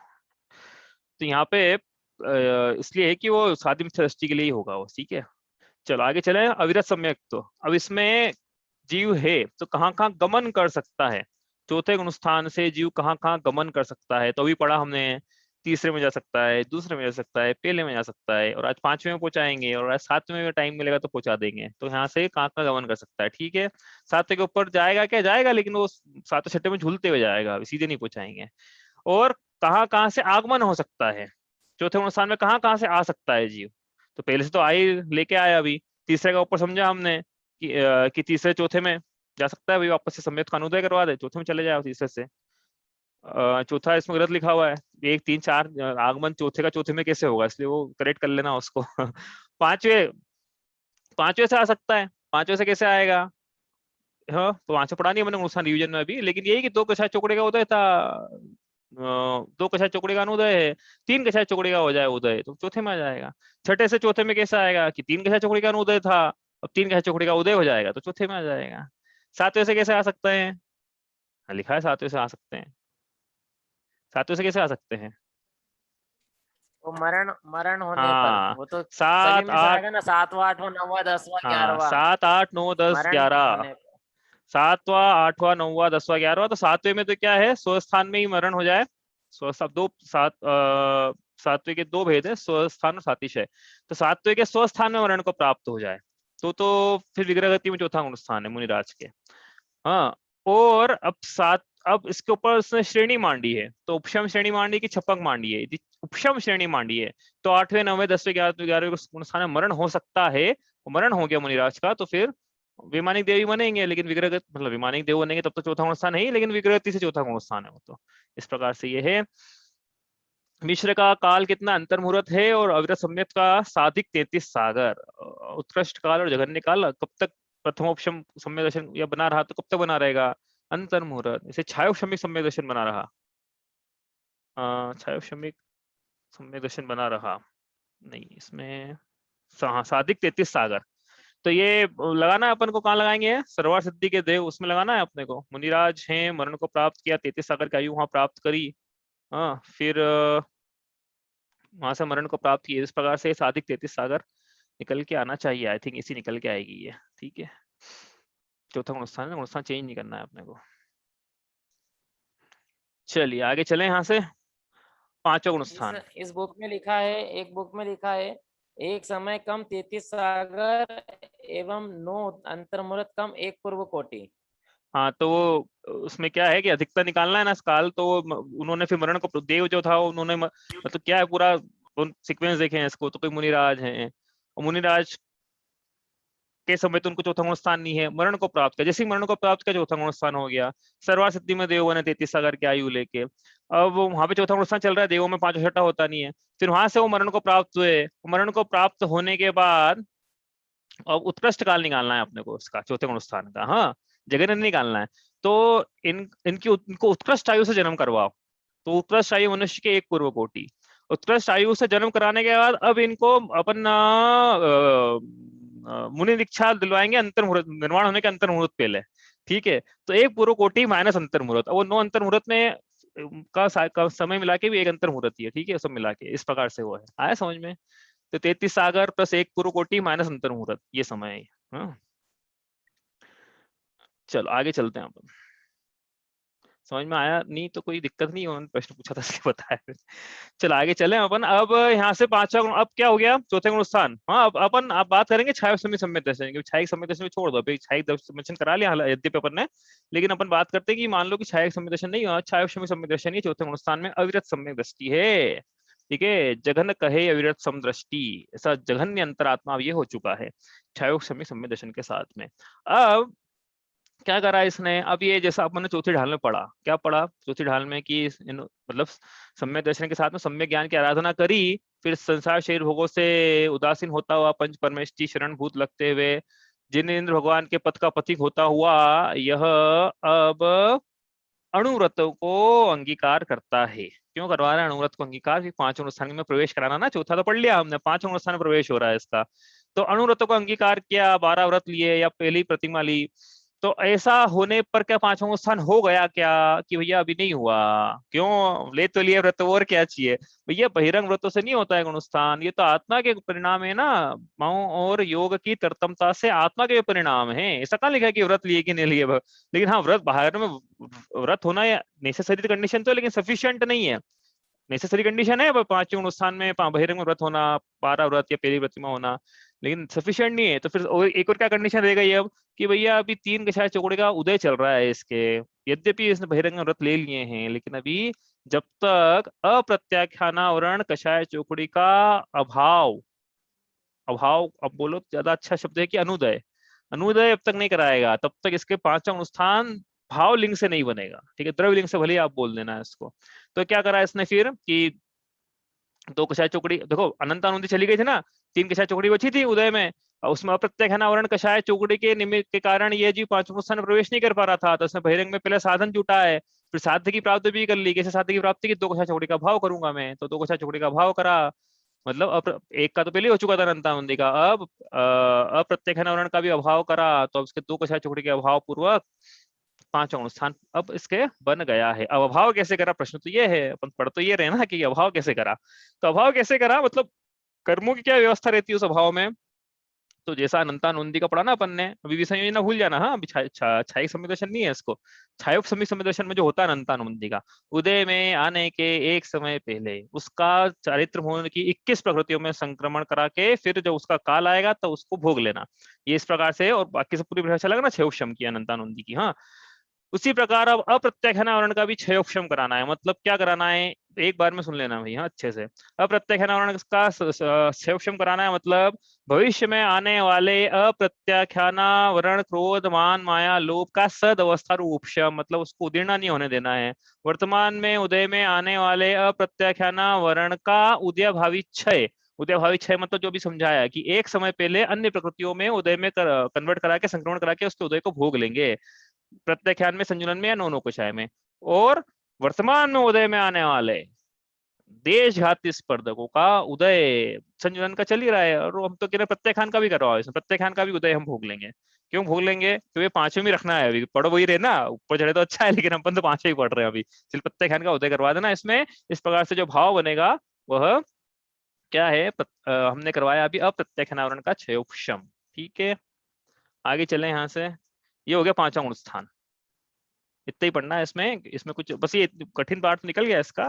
तो यहाँ पे इसलिए है कि वो सादी मिथ्या दृष्टि के लिए ही होगा वो, ठीक है। चलो आगे चले। अविरत सम्यक, तो अब इसमें जीव है तो कहाँ कहाँ गमन कर सकता है, चौथे गुण स्थान से जीव कहाँ कहाँ गमन कर सकता है, तो अभी पढ़ा हमने, तीसरे में जा सकता है, दूसरे में जा सकता है, पहले में जा सकता है, और आज पांचवें में पहुंचाएंगे, और आज सातवें में टाइम मिलेगा तो पहुंचा देंगे। तो यहाँ से कहाँ कहाँ गमन कर सकता है, ठीक है। सातवें के ऊपर जाएगा क्या, जाएगा, लेकिन वो सातवें छठे में झूलते हुए जाएगा, सीधे नहीं पहुंचाएंगे। और कहाँ कहाँ से आगमन हो सकता है, चौथे गुण स्थान में कहाँ कहाँ से आ सकता है जीव, तो पहले से तो आई लेके आया, अभी तीसरे का ऊपर समझा हमने कि तीसरे चौथे में जा सकता है, भाई वापस से सम्यक का अनुदय करवा दे, चौथे में चले जाए तीसरे से। चौथा इसमें गलत लिखा हुआ है, 1 3 4 आगमन चौथे का चौथे में कैसे होगा, इसलिए वो करेक्ट कर लेना उसको। पांचवे से आ सकता है, पांचवे से कैसे आएगा, हाँ तो वहां से पढ़ा नहीं मैंने नुकसान रिवीजन में अभी, लेकिन यही कि 2 कछाय चौकड़े का उदय था, 2 कछाय चौकड़े का अनुदय है, 3 कछाय चौकड़े का हो जाए उदय, तो चौथे में आ जाएगा। छठे से चौथे में कैसा आएगा कि 3 कछाय चौकड़े का अनुदय था, अब 3 कछाय चौकड़े का उदय हो जाएगा, तो चौथे में आ जाएगा। सातवें से कैसे आ सकते हैं, लिखा है सातवें से आ सकते हैं, सातवें से कैसे आ सकते हैं, वो मरण होने हाँ पर, वो तो 7 सभी में से 8, आएगा ना, 7वां 8वां 9वां 10वां हाँ 11वां 7 8 9 10 मरण 11, होने पर। 7वां 8वां 9वां 10वां 11वां, तो सातवें में तो क्या है, स्वस्थान में ही मरण हो जाए। सब दो सात सातवें के 2 भेद है, स्वस्थान और सातिशय, तो सातवें के स्वस्थान में मरण को प्राप्त हो जाए, तो फिर विग्रह गति में चौथा गुण स्थान है मुनिराज के। हाँ, और अब इसके ऊपर उसने श्रेणी मांडी है, तो उपशम श्रेणी मांडी की छपक मांडी है, यदि उपशम श्रेणी मांडी है तो 8वें 9वें 10वें 11वें गुण स्थान में मरण हो सकता है, मरण हो गया मुनिराज का, तो फिर विमानिक देवी बनेंगे, लेकिन विग्रह मतलब विमानिक देव बनेंगे तब तो चौथा गुण स्थान है ही, लेकिन विग्रहति से चौथा गुण स्थान है वो, तो इस प्रकार से ये है। मिश्र का काल कितना अंतर्मुहूर्त है, और अविरत सम्यक का साधिक 33 सागर, उत्कृष्ट काल और जघन्य काल कब तक प्रथमोपशम सम्यक दर्शन या बना रहा, तो कब तक बना रहेगा, अंतर्मुहूर्त। इसे छायोक्षमिक सम्यक दर्शन बना रहा, छायोक्षमिक सम्यक दर्शन बना रहा नहीं, इसमें साधिक 33 सागर, तो ये लगाना है अपन को, कहाँ लगाएंगे, सरवार सिद्धि के देव, उसमें लगाना है अपने को। मुनिराज हैं, मरण को प्राप्त किया, 33 सागर की आयु वहां प्राप्त करी, हाँ फिर वहां से मरण को प्राप्त किया, इस प्रकार से साधिक 33 सागर निकल के आना चाहिए, आई थिंक इसी निकल के आएगी ये, ठीक है। चौथा गुण स्थान चेंज नहीं करना है अपने को। चलिए आगे चले यहाँ से, पांचवा गुण स्थान। इस बुक में लिखा है, एक बुक में लिखा है, एक समय कम 33 सागर एवं 9 अंतर्मुहूर्त कम 1 पूर्व कोटि। हाँ तो वो उसमें क्या है कि अधिकता निकालना है ना काल, तो उन्होंने फिर मरण को देव जो था उन्होंने मतलब क्या है पूरा सीक्वेंस देखे हैं इसको, तो कोई मुनिराज हैं, और मुनिराज के समय तो उनको चौथा गुण स्थान नहीं है, मरण को प्राप्त किया, जैसे ही मरण को प्राप्त किया चौथा गुण स्थान हो गया। सर्वार सिद्धि में देव बने 33 सागर की आयु लेके, अब वहां पे चौथा गुण स्थान चल रहा है, देवों में 5 छठा होता नहीं है, फिर वहां से वो मरण को प्राप्त हुए, मरण को प्राप्त होने के बाद अब उत्कृष्ट काल निकालना है अपने को इसका, चौथे गुण स्थान का, हाँ जगह निकालना है, तो इनको उत्कृष्ट आयु से जन्म करवाओ, तो उत्कृष्ट आयु मनुष्य के 1 पूर्व कोटि, उत्कृष्ट आयु से जन्म कराने के बाद अब इनको अपन मुनि दीक्षा दिलवाएंगे अंतर्मुहूर्त निर्माण होने के अंतर्मुहूर्त पहले, ठीक है। तो 1 पूर्व कोटि माइनस अंतर्मुहूर्त, वो 9 अंतर्मुहूर्त में का समय मिला के भी 1 अंतर्मुहूर्त ही है, ठीक है, सब मिला के इस प्रकार से वो है, आया समझ में। तो 33 सागर प्लस 1 पूर्व कोटि माइनस अंतर्मुहूर्त, ये समय है, हाँ। चलो आगे चलते हैं अपन, समझ में आया नहीं तो कोई दिक्कत नहीं, उन्होंने प्रश्न पूछा था इसलिए बताया। चलो आगे चले अपन, अब यहाँ से पांचवा गुण, अब क्या हो गया, चौथे गुण स्थान, हाँ अब अपन आप बात करेंगे छाया सम्यक दर्शन, छायिक सम्यक दर्शन छोड़ दो, छायिक दर्शन करा लिया यद्यपि अपन ने, लेकिन अपन बात करते हैं कि मान लो कि छायिक सम्यक दर्शन नहीं, छाया सम्यक दर्शन ही चौथे गुण स्थान में अविरत सम्यक दृष्टि है, ठीक है। जघन कहे अविरत समदृष्टि, ऐसा जघन्य अंतरात्मा ये हो चुका है छाया सम्यक दर्शन के साथ में। अब क्या करा इसने, अब ये जैसा अपन ने चौथी ढाल में पढ़ा, क्या पढ़ा चौथी ढाल में कि मतलब सम्यक दर्शन के साथ में सम्यक ज्ञान की आराधना करी, फिर संसार शरीर भोगों से उदासीन होता हुआ पंच परमेष्टि शरण भूत लगते हुए जिनेंद्र भगवान के पद का पथिक होता हुआ यह अब अणुव्रतों को अंगीकार करता है। क्यों करवा रहा है अणुव्रत को अंगीकार? कि 5 अनुष्ठान में प्रवेश कराना ना, चौथा तो पढ़ लिया हमने, 5 अनुष्ठान में प्रवेश हो रहा है इसका। तो अणुव्रतों को अंगीकार किया, 12 व्रत लिए या पहली प्रतिमा ली, तो ऐसा होने पर क्या 5वां अनुष्ठान हो गया क्या? कि भैया अभी नहीं हुआ। क्यों? ले तो लिए व्रत, और क्या चाहिए भैया? बहिरंग व्रतों से नहीं होता है अनुष्ठान, ये तो आत्मा के परिणाम है ना। माओ और योग की तरतमता से आत्मा के परिणाम है। ऐसा कहाँ लिखा है कि व्रत लिए कि नहीं लिए? लेकिन हाँ, व्रत बाहर में व्रत होना या नेसेसरी कंडीशन तो, लेकिन सफिशिएंट नहीं है। नेसेसरी कंडीशन है 5वें अनुष्ठान में बहिरंग में व्रत होना, 12 व्रत या पहली प्रतिमा होना, लेकिन सफिशिएंट नहीं है। तो फिर एक और क्या कंडीशन रहेगा ये अब कि भैया अभी 3 कषाय चौकड़े का उदय चल रहा है इसके, यद्यपि इसने बहिरंग में व्रत ले लिए हैं, लेकिन अभी जब तक अप्रत्याख्यानावरण कषाय चौकड़ी का अभाव, अब बोलो ज्यादा अच्छा शब्द है कि अनुदय, अनुदय अब तक नहीं कराएगा, तब तक इसके 5वां अनुष्ठान भाव लिंग से नहीं बनेगा। ठीक है, द्रव्य लिंग से भले आप बोल देना इसको। तो क्या करा इसने फिर कि 2 कषाय चौकड़ी, देखो अनंत अनुंदी चली गई थी ना, 3 कषाय चौकड़ी बची थी उदय में, और उसमें अप्रत्याख्यानावरण कषाय चौकड़ी के निमित्त के कारण ये जी 5वां अनुष्ठान में प्रवेश नहीं कर पा रहा था। तो उसने बहिरंग में पहले साधन जुटा है, फिर साध्य की प्राप्ति भी कर ली। कैसे साध्य की प्राप्ति की? 2 कषाय चौकड़ी का भाव करूंगा मैं, तो 2 कषाय चौकड़ी का भाव करा, मतलब एक का तो पहले हो चुका था अनंतानुंदी का, अब अप्रत्याख्यानावरण का भी अभाव करा, तो अब इसके 2 कषाय चौकड़ी के अभाव पूर्वक 5वां अनुष्ठान अब इसके बन गया है। अब अभाव कैसे करा? प्रश्न तो ये है, अपन पढ़ तो ये रहे ना कि अभाव कैसे करा। तो अभाव कैसे करा मतलब कर्मों की क्या व्यवस्था रहती है उस अभाव में? तो जैसा अनंतानुंदी का पढ़ा ना अपन ने, अभी विषय योजना भूल जाना। हाँ, अभी छायिक संवेदन नहीं है इसको, छायोग संवेदन में जो होता है अनंतानुंदी का, उदय में आने के एक समय पहले उसका चारित्र होने की 21 प्रकृतियों में संक्रमण करा के फिर जब उसका काल आएगा तो उसको भोग लेना, ये इस प्रकार से। और बाकी सब पूरी भाषा लगा ना क्षयोक्षम की अनंतानुंदी की। हाँ, उसी प्रकार अब अप्रत्याख्यानावरण का भी क्षयोक्षम कराना है। मतलब क्या कराना है, एक बार में सुन लेना भैया अच्छे से। अप्रत्याख्यानावरण का क्षयोक्षम कराना है, मतलब भविष्य में आने वाले अप्रत्याख्यानावरण क्रोध मान माया लोभ का सद अवस्था उपशम, मतलब उसको उदीर्ण नहीं होने देना है। वर्तमान में उदय में आने वाले अप्रत्याख्यानावरण का उदयभावी क्षय, उदयभावी क्षय मतलब जो भी समझाया कि एक समय पहले अन्य प्रकृतियों में उदय में कन्वर्ट करा के, संक्रमण करा के उसके उदय को भोग लेंगे, प्रत्याख्यान में, संजुलन में या नौनो कुशाय में। और वर्तमान में उदय में आने वाले देशघाती स्पर्धकों का उदय संजुलन का चल ही रहा है, और हम तो कह रहे प्रत्याख्यान का भी करवाओ इसमें, प्रत्याख्यान का भी उदय हम भोग लेंगे। क्यों भोग लेंगे? तो ये 5वें में रखना है, अभी पढ़ो वही रहे ना, ऊपर चढ़े तो अच्छा है, लेकिन अपन तो 5वें ही पढ़ रहे हैं अभी। सिर्फ प्रत्याख्यान का उदय करवा देना इसमें। इस प्रकार से जो भाव बनेगा वह क्या है, हमने करवाया अभी अप्रत्याख्यानावरण का क्षयोक्षम। ठीक है, आगे चले यहाँ से। ये हो गया 5वां अनुष्ठान, इतना ही पढ़ना है इसमें। इसमें कुछ बस ये कठिन पार्ट निकल गया इसका,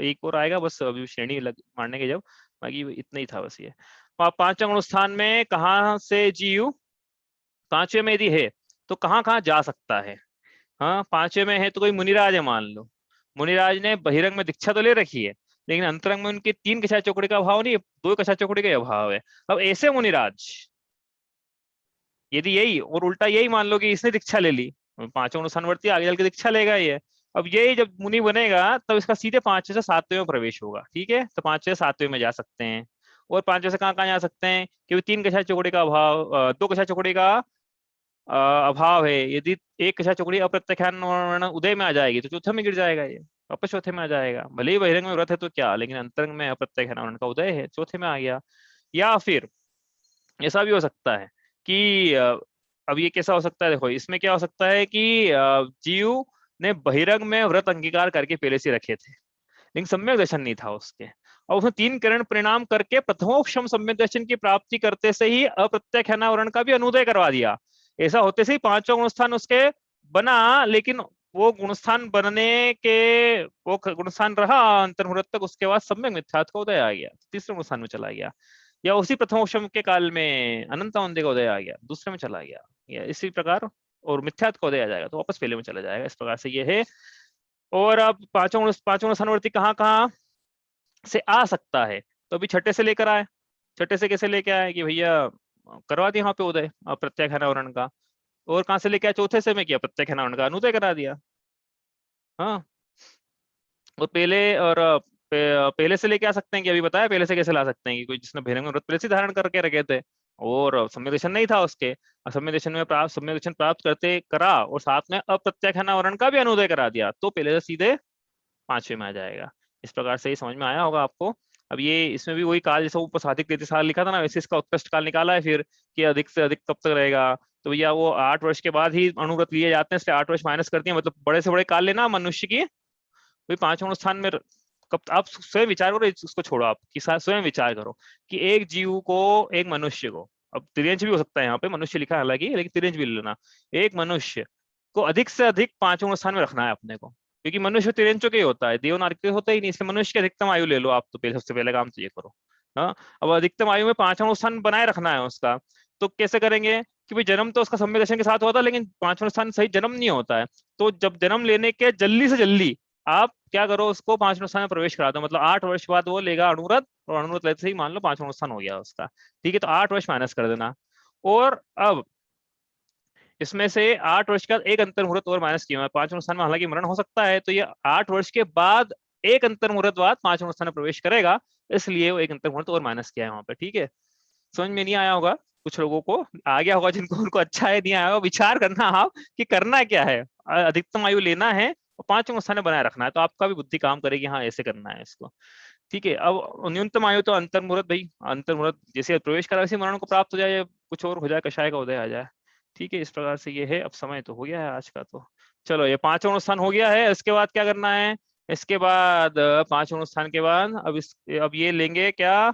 एक और आएगा बस अभी श्रेणी मारने के जब, बाकी इतना ही था बस ये। 5वां अनुष्ठान में कहाँ से जीव 5वें में यदि है तो कहाँ कहाँ जा सकता है? हाँ, 5वें में है तो कोई मुनिराज है मान लो, मुनिराज ने बहिरंग में दीक्षा तो ले रखी है, लेकिन अंतरंग में उनके 3 कषाय चौकड़ी का अभाव नहीं है, 2 कषाय चौकड़ी का अभाव है। अब ऐसे मुनिराज यदि यही और उल्टा यही मान लो कि इसने दीक्षा ले ली, 5वां अनुष्ठानवर्ती आगे चल के दीक्षा लेगा ये, अब यही जब मुनि बनेगा तब इसका सीधे 5वें से 7वें में प्रवेश होगा। ठीक है, तो 5वें से 7वें में जा सकते हैं। और 5वें से कहाँ कहाँ जा सकते हैं? क्योंकि 3 कषाय चौकड़ी का अभाव, 2 कषाय चौकड़ी का अभाव है, यदि 1 कषाय चौकड़ी अप्रत्याख्यान उदय में आ जाएगी तो चौथे में गिर जाएगा, ये वापस चौथे में आ जाएगा। भले ही बहिरंग में व्रत है तो क्या, लेकिन अंतरंग में अप्रत्याख्यान का उदय है, चौथे में आ गया। या फिर ऐसा भी हो सकता है कि अब ये कैसा हो सकता है, देखो इसमें क्या हो सकता है कि जीव ने बहिरंग में व्रत अंगीकार करके पहले से रखे थे, लेकिन सम्यक दर्शन नहीं था उसके, और उसने 3 किरण परिणाम करके प्रथमोक्षम सम्यक दर्शन की प्राप्ति करते से ही अप्रत्याख्यानावरण का भी अनुदय करवा दिया। ऐसा होते से ही 5वां गुणस्थान उसके बना, लेकिन वो गुणस्थान बनने के, वो गुणस्थान रहा अंतर्मुहूर्त तक, उसके बाद सम्यक मिथ्यात्व का उदय आ गया, तीसरे गुणस्थान में चला गया। या उसी प्रथमोक्षम के काल में अनंतावंदे का उदय आ गया, दूसरे में चला गया, या इसी प्रकार और मिथ्यात्व का उदय आ जाएगा तो वापस पहले में चला जाएगा। इस प्रकार से ये है। और अब 5वां स्थानवर्ती कहाँ कहाँ से आ सकता है? तो अभी छठे से लेकर आए, छठे से कैसे लेके आए कि भैया करवा दिया वहां पे उदय प्रत्याख्यानावरण का। और कहाँ से लेके आए? चौथे से में किया प्रत्याख्यानावरण का अनुदय करा दिया। हाँ, और पहले और पहले से लेके आ सकते हैं कि अभी बताया पहले से कैसे ला सकते हैं कि कोई जिसने भेदन व्रत पहले से धारण करके रखे थे और सम्यक दर्शन नहीं था उसके, सम्यक दर्शन में प्राप्त सम्यक दर्शन प्राप्त करते करा और साथ में अप्रत्याख्यानावरण का भी अनुदय करा दिया, तो पहले से सीधे 5वें में आ जाएगा। इस प्रकार से ही समझ में आया होगा आपको। अब ये इसमें भी वही काल जैसा ऊपर साधिक रीति साल लिखा था ना, वैसे इसका उत्कृष्ट काल निकाला है फिर कि अधिक से अधिक कब तक रहेगा। तो भैया वो 8 वर्ष के बाद ही अनुव्रत लिए जाते हैं, इसलिए 8 वर्ष माइनस करती है, मतलब बड़े से बड़े काल लेना मनुष्य की, वही 5वें स्थान में कब आप स्वयं विचार करो, इसको छोड़ो आप कि स्वयं विचार करो कि एक जीव को, एक मनुष्य को, अब तिर्यंश भी हो सकता है यहाँ पे, मनुष्य लिखा है हालांकि लेकिन तिर्यंश भी ले लेना, एक मनुष्य को अधिक से अधिक 5वें स्थान में रखना है अपने को, क्योंकि मनुष्य तिर्यंशों के ही होता है, देवनार के होता ही नहीं, इसलिए मनुष्य की अधिकतम आयु ले लो आप, तो पहले सबसे पहले काम तो ये करो। हाँ, अब अधिकतम आयु में 5वां स्थान बनाए रखना है उसका, तो कैसे करेंगे कि भाई जन्म तो उसका सम्यक दर्शन के साथ होता है, लेकिन 5वां स्थान सही जन्म नहीं होता है, तो जब जन्म लेने के जल्दी से जल्दी आप क्या करो, उसको 5वें स्थान में प्रवेश करा दो, मतलब 8 वर्ष बाद वो लेगा अनुव्रत, और अनुव्रत लेते ही मान लो 5वां स्थान हो गया उसका, ठीक है, तो 8 वर्ष माइनस कर देना। और अब इसमें से 8 वर्ष का एक अंतर मुहूर्त और माइनस किया है, 5वें स्थान में हालांकि मरण हो सकता है, तो ये 8 वर्ष के बाद एक अंतर मुहूर्त बाद 5वें स्थान में प्रवेश करेगा, इसलिए वो एक अंतर मुहूर्त और माइनस किया है वहां पे, ठीक है। समझ में नहीं आया होगा, कुछ लोगों को आ गया होगा, जिनको उनको अच्छा है, नहीं आया होगा, विचार करना आप कि करना क्या है, अधिकतम आयु लेना है और 5वें स्थान में बनाए रखना है, तो आपका भी बुद्धि काम करेगी, हाँ ऐसे करना है इसको, ठीक है। अब न्यूनतम आयु तो अंतर मुहूर्त, भाई अंतर मुहूर्त जैसे प्रवेश करा वैसे मरण को प्राप्त हो जाए, कुछ और हो जाए, कषाय का उदय आ जाए, ठीक है। इस प्रकार से ये है। अब समय तो हो गया है आज का, तो चलो ये 5वां स्थान हो गया है, इसके बाद क्या करना है, इसके बाद 5वें स्थान के बाद अब ये लेंगे क्या,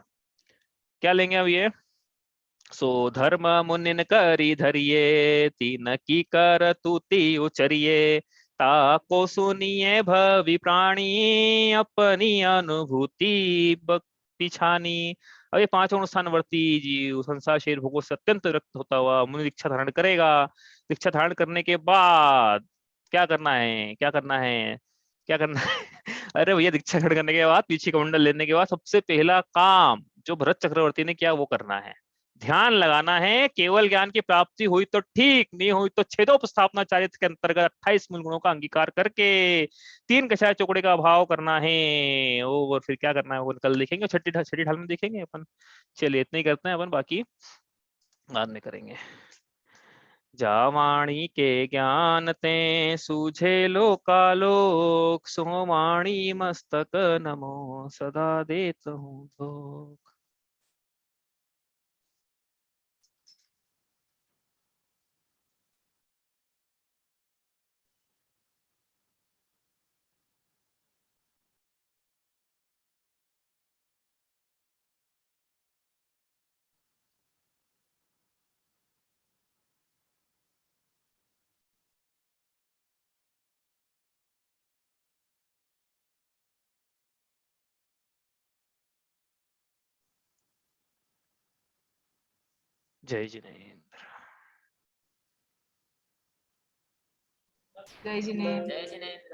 क्या लेंगे अब ये, सो धर्म मुनिन करी धरिये, तीन की कर तूती उचरिये, ताको सुनिए भवि प्राणी, अपनी अनुभूति पिछानी। अब ये 5वां स्थान वर्ती जीव संसार शरीर भोगों से अत्यंत विरक्त होता हुआ मुनि दीक्षा धारण करेगा। दीक्षा धारण करने के बाद क्या करना है, क्या करना है, क्या करना है अरे भैया दीक्षा ग्रहण करने के बाद, पीछे कमंडल लेने के बाद सबसे पहला काम जो भरत चक्रवर्ती ने किया वो करना है, ध्यान लगाना है। केवल ज्ञान की प्राप्ति हुई तो ठीक, नहीं हुई तो छेदोपस्थापना चारित्र के अंतर्गत 28 मूल गुणों का अंगीकार करके 3 कषाय चौकड़े का भाव करना है। और फिर क्या करना है वो कल देखेंगे, छठी ढाल में देखेंगे अपन। चलिए इतना ही करते हैं अपन, बाकी बाद में करेंगे। जावाणी के ज्ञान ते सूझे लोकालोक, सोवाणी मस्तक नमो सदा देत हूँ धोख। जय जिनेन्द्र। जय जिनेन्द्र। जय जिनेन्द्र।